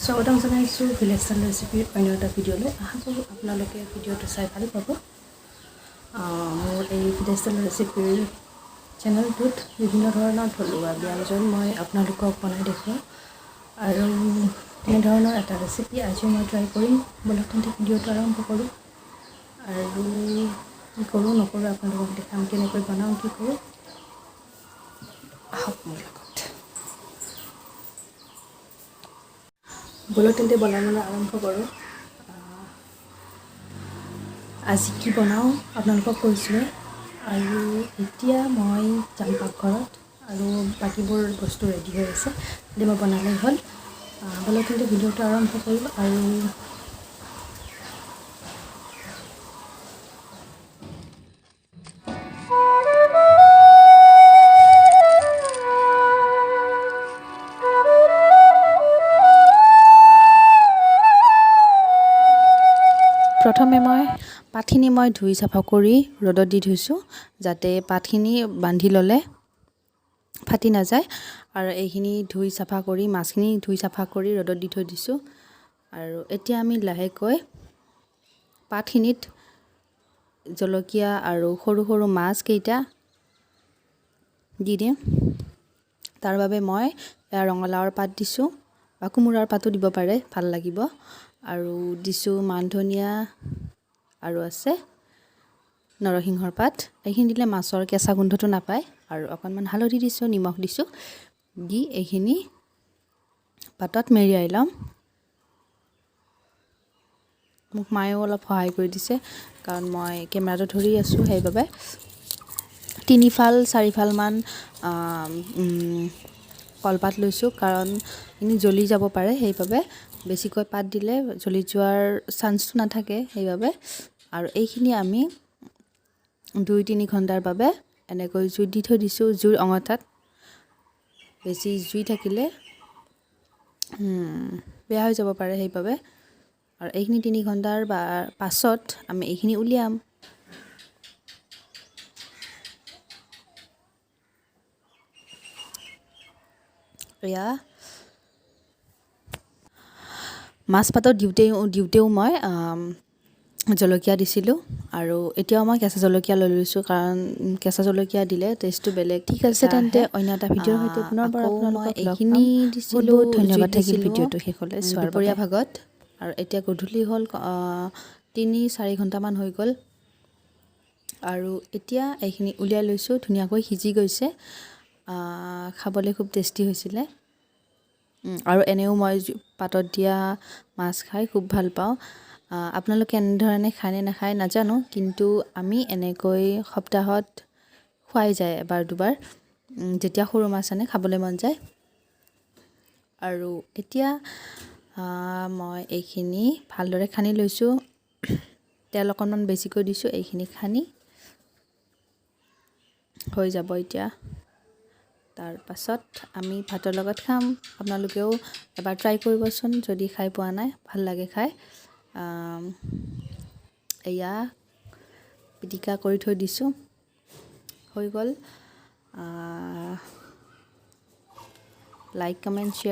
স্বাগতম জনাইছোঁ village style ৰেচিপিৰ অন্য এটা ভিডিঅ'লৈ। আশা কৰোঁ আপোনালোকে ভিডিঅ'টো চাই ভাল পাব। মোৰ এই ভিলেজ ষ্টাইল ৰেচিপিৰ চেনেলটোত বিভিন্ন ধৰণৰ থলুৱা ব্যঞ্জন মই আপোনালোকক বনাই দেখুৱাওঁ, আৰু তেনেধৰণৰ এটা ৰেচিপি আজি মই ট্ৰাই কৰিম। বলক তেন্তে ভিডিঅ'টো আৰম্ভ কৰোঁ, আৰু কি কৰোঁ নকৰোঁ আপোনালোকক দেখাম, কেনেকৈ বনাওঁ কি কৰোঁ। আহক মোৰ লগত। বলক তেন্তে বনাবলৈ আৰম্ভ কৰোঁ। আজি কি বনাওঁ আপোনালোকক কৈছোঁৱে, আৰু এতিয়া মই যাম পাকঘৰত, আৰু বাকীবোৰ বস্তু ৰেডি হৈ আছে, এতিয়া মই বনালেই হ'ল। বলক তেন্তে ভিডিঅ'টো আৰম্ভ কৰোঁ। আৰু প্ৰথমে মই পাতখিনি ধুই চাফা কৰি ৰ'দত দি থৈছোঁ, যাতে পাতখিনি বান্ধি ল'লে ফাটি নাযায়। আৰু এইখিনি ধুই চাফা কৰি মাছখিনি ধুই চাফা কৰি ৰ'দত দি থৈ দিছোঁ। আৰু এতিয়া আমি লাহেকৈ পাতখিনিত জলকীয়া আৰু সৰু সৰু মাছকেইটা দি দিম। তাৰ বাবে মই ৰঙালাওৰ পাত দিছোঁ, বা কোমোৰাৰ পাতো দিব পাৰে, ভাল লাগিব। আৰু দিছোঁ মান ধনিয়া, আৰু আছে নৰসিংহৰ পাত। এইখিনি দিলে মাছৰ কেঁচা গোন্ধটো নাপায়। আৰু অকণমান হালধি দিছোঁ, নিমখ দিছোঁ, দি এইখিনি পাতত মেৰিয়াই ল'ম। মোক মায়েও অলপ সহায় কৰি দিছে, কাৰণ মই কেমেৰাটো ধৰি আছোঁ, সেইবাবে 3-4ফালমান কলপাত লৈছোঁ, কাৰণ এইখিনি জ্বলি যাব পাৰে, সেইবাবে বেছিকৈ পাত দিলে জ্বলি যোৱাৰ চান্সটো নাথাকে, সেইবাবে। আৰু এইখিনি আমি 2-3 ঘণ্টাৰ বাবে এনেকৈ জুইত দি থৈ দিছোঁ, জুইৰ অঙঠাত। বেছি জুই থাকিলে বেয়া হৈ যাব পাৰে, সেইবাবে। আৰু এইখিনি 3 ঘণ্টাৰ পাছত আমি এইখিনি উলিয়াম। এয়া মাছ পাতত দিওঁতেও মই জলকীয়া দিছিলোঁ, আৰু এতিয়াও মই কেঁচা জলকীয়া লৈ লৈছোঁ, কাৰণ কেঁচা জলকীয়া দিলে টেষ্টটো বেলেগ। ঠিক আছে তেন্তে অন্য এটা ভিডিঅ'ৰ সৈতে পুনৰবাৰ আপোনালোকক এইখিনি দিছিলোঁ। ধন্যবাদ থাকিল ভিডিঅ'টো শেষলৈ চোৱাৰ বাবে। দুপৰীয়া ভাগত, আৰু এতিয়া গধূলি হ'ল, 3-4 ঘণ্টামান হৈ গ'ল। আৰু এতিয়া এইখিনি উলিয়াই লৈছোঁ, ধুনীয়াকৈ সিজি গৈছে। খাবলৈ খুব টেষ্টি হৈছিলে। আৰু এনেও মই পাতত দিয়া মাছ খাই খুব ভাল পাওঁ। আপোনালোকে এনেধৰণে খায় নে নাখায় নাজানো, কিন্তু আমি এনেকৈ সপ্তাহত খোৱাই যায় এবাৰ দুবাৰ, যেতিয়া সৰু মাছ আনে খাবলৈ মন যায়। আৰু এতিয়া মই এইখিনি ভালদৰে সানি লৈছোঁ, তেল অকণমান বেছিকৈ দিছোঁ। এইখিনি সানি হৈ যাব এতিয়া। তাৰ পাছত আমি ভাতৰ লগত খাম। আপোনালোকেও এবাৰ ট্ৰাই কৰিবচোন, যদি খাই পোৱা নাই, ভাল লাগে খাই। এয়া পিটিকা কৰি থৈ দিছোঁ, হৈ গ'ল। Like, comment, share